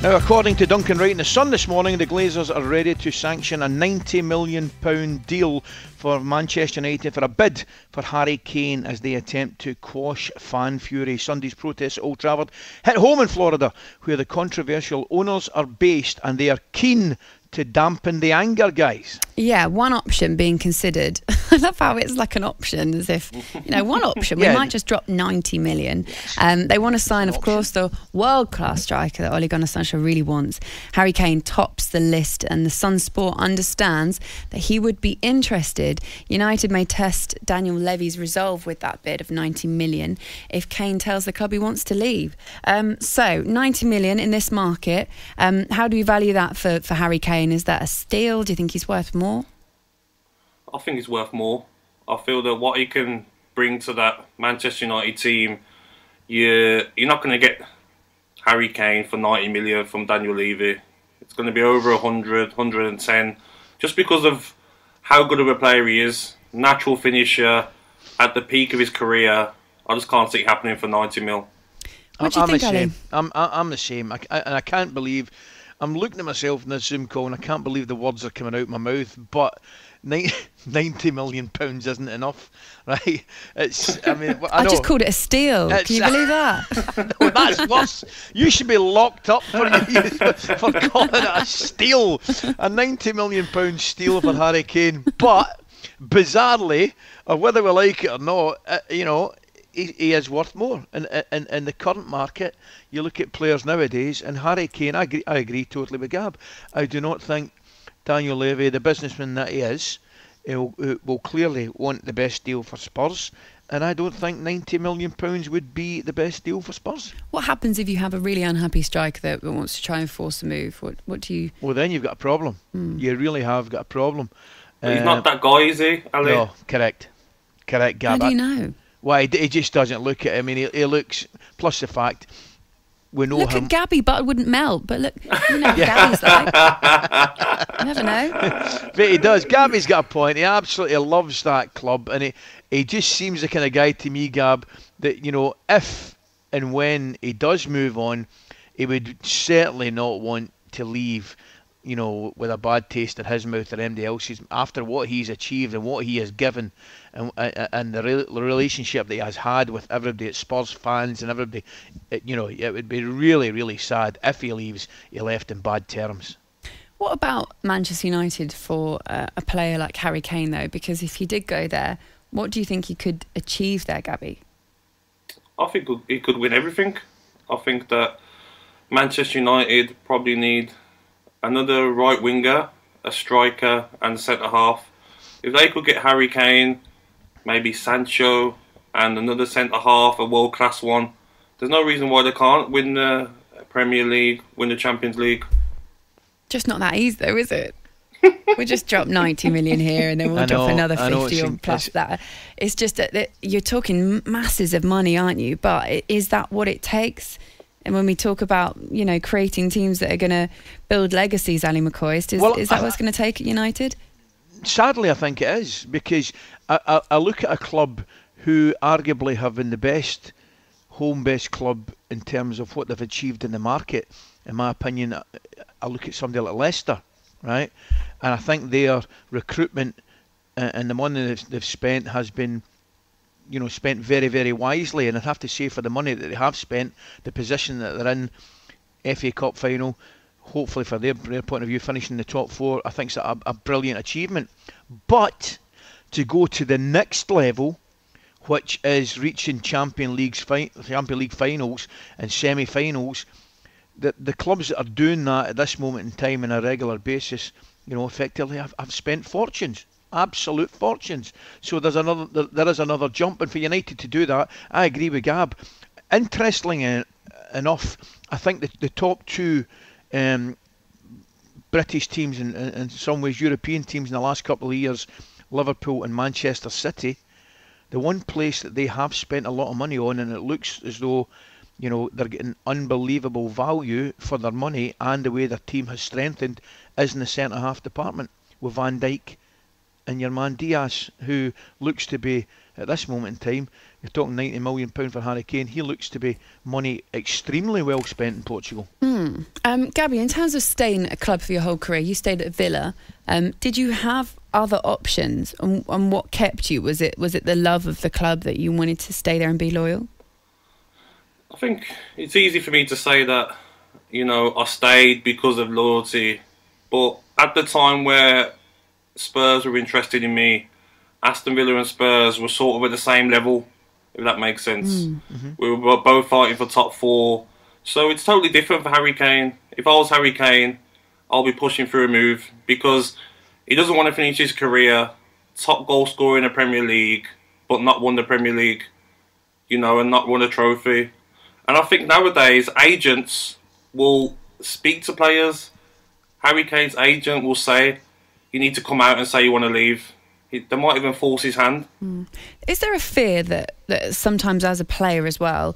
Now, according to Duncan Wright in the Sun this morning, the Glazers are ready to sanction a £90 million deal for Manchester United for a bid for Harry Kane as they attempt to quash fan fury. Sunday's protests at Old Trafford hit home in Florida, where the controversial owners are based, and they are keen to dampen the anger, guys. Yeah, one option being considered. I love how it's like an option, as if, one option. We might just drop 90 million. They want to sign, of course, the world-class striker that Ole Gunnar Solskjaer really wants. Harry Kane tops the list, and the Sun Sport understands that he would be interested. United may test Daniel Levy's resolve with that bid of 90 million if Kane tells the club he wants to leave. So 90 million in this market. How do you value that for Harry Kane? Is that a steal? Do you think he's worth more? I think he's worth more. I feel that what he can bring to that Manchester United team, you're not going to get Harry Kane for 90 million from Daniel Levy. It's going to be over 100, 110, just because of how good of a player he is. Natural finisher at the peak of his career. I just can't see it happening for 90 mil. What do you think, Ali? I'm the same. I can't believe. I'm looking at myself in this Zoom call and I can't believe the words are coming out my mouth, but £90 million isn't enough, right? I just called it a steal. Can you believe that? No, that's worse. You should be locked up for calling it a steal. A £90 million steal for Harry Kane. But, bizarrely, or whether we like it or not, he is worth more. In the current market, you look at players nowadays, and Harry Kane, I agree totally with Gab. I do not think Daniel Levy, the businessman that he is, will clearly want the best deal for Spurs, and I don't think £90 million would be the best deal for Spurs. What happens if you have a really unhappy striker that wants to try and force a move? What do you... Well, then you've got a problem. You really have got a problem. He's not that guy, is he, Ali? No, correct, Gab. How do you know? Well, he just doesn't look at it. I mean, he looks... Plus the fact... We know look him. At Gabby, butter wouldn't melt. But look, you know what Gabby's like. You never know. But he does. Gabby's got a point. He absolutely loves that club, and he just seems the kind of guy to me, Gab, that if and when he does move on, he would certainly not want to leave, with a bad taste in his mouth or anybody else's, after what he's achieved and what he has given, and the relationship that he has had with everybody at Spurs, fans and everybody. It would be really, really sad if he leaves. He left in bad terms. What about Manchester United for a player like Harry Kane, though? Because if he did go there, what do you think he could achieve there, Gabby? I think he could win everything. I think that Manchester United probably need another right winger, a striker and a centre-half. If they could get Harry Kane, maybe Sancho and another centre-half, a world-class one, there's no reason why they can't win the Premier League, win the Champions League. Just not that easy, though, is it? We just drop 90 million here and then we'll drop another 50 or plus that. It's just that you're talking masses of money, aren't you? But is that what it takes? And when we talk about, creating teams that are going to build legacies, Ali McCoy, is that what's going to take at United? Sadly, I think it is, because I look at a club who arguably have been the best home-based club in terms of what they've achieved in the market. In my opinion, I look at somebody like Leicester, right? And I think their recruitment and the money they've spent has been spent very, very wisely. And I'd have to say, for the money that they have spent, the position that they're in, FA Cup final, hopefully for their point of view, finishing in the top four, I think it's a brilliant achievement. But to go to the next level, which is reaching Champions League finals and semi-finals, the clubs that are doing that at this moment in time on a regular basis, effectively have spent fortunes. Absolute fortunes. So there is another jump, and for United to do that, I agree with Gab. Interestingly enough, I think the top two British teams and in some ways European teams in the last couple of years, Liverpool and Manchester City, the one place that they have spent a lot of money on, and it looks as though they're getting unbelievable value for their money and the way their team has strengthened, is in the centre half department with Van Dijk and your man Diaz, who looks to be, at this moment in time, You're talking £90 million for Harry Kane. He looks to be money extremely well spent in Portugal. Gabby, in terms of staying at a club for your whole career, you stayed at Villa. Did you have other options, and what kept you? Was it the love of the club that you wanted to stay there and be loyal? I think it's easy for me to say that, you know, I stayed because of loyalty. But at the time where Spurs were interested in me, Aston Villa and Spurs were sort of at the same level, if that makes sense. We were both fighting for top 4. So it's totally different for Harry Kane. If I was Harry Kane, I'll be pushing for a move because he doesn't want to finish his career top goal scorer in the Premier League, but not won the Premier League, you know, and not won a trophy. And I think nowadays agents will speak to players. Harry Kane's agent will say, you need to come out and say you want to leave. They might even force his hand. Is there a fear that sometimes as a player as well,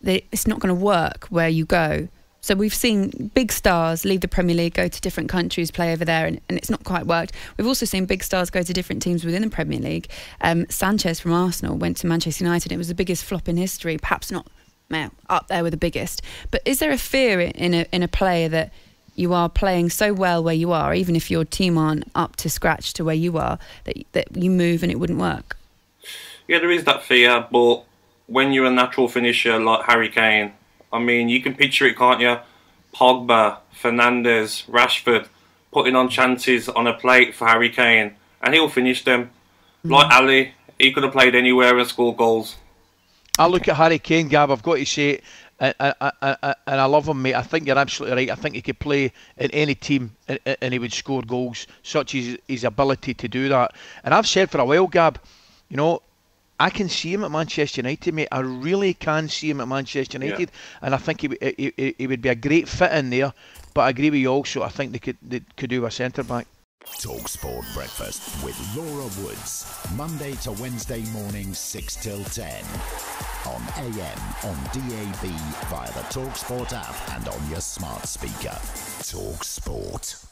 that it's not going to work where you go? So we've seen big stars leave the Premier League, go to different countries, play over there, and it's not quite worked. We've also seen big stars go to different teams within the Premier League. Sanchez from Arsenal went to Manchester United. It was the biggest flop in history, perhaps not up there with the biggest. But is there a fear in a player that you are playing so well where you are, even if your team aren't up to scratch to where you are, that you move and it wouldn't work? Yeah, there is that fear, but when you're a natural finisher like Harry Kane, I mean, you can picture it, can't you? Pogba, Fernandes, Rashford putting on chances on a plate for Harry Kane, and he'll finish them. Like Ali, he could have played anywhere and scored goals. I look at Harry Kane, Gab, I've got to say, and I love him, mate. I think you're absolutely right. I think he could play in any team and he would score goals, such as his ability to do that. And I've said for a while, Gab, you know, I can see him at Manchester United, mate. I really can see him at Manchester United, and I think he would be a great fit in there. But I agree with you also. I think they could do a centre back. talkSPORT Breakfast with Laura Woods, Monday to Wednesday morning 6 till 10 on AM, on DAB, via the talkSPORT app and on your smart speaker. talkSPORT.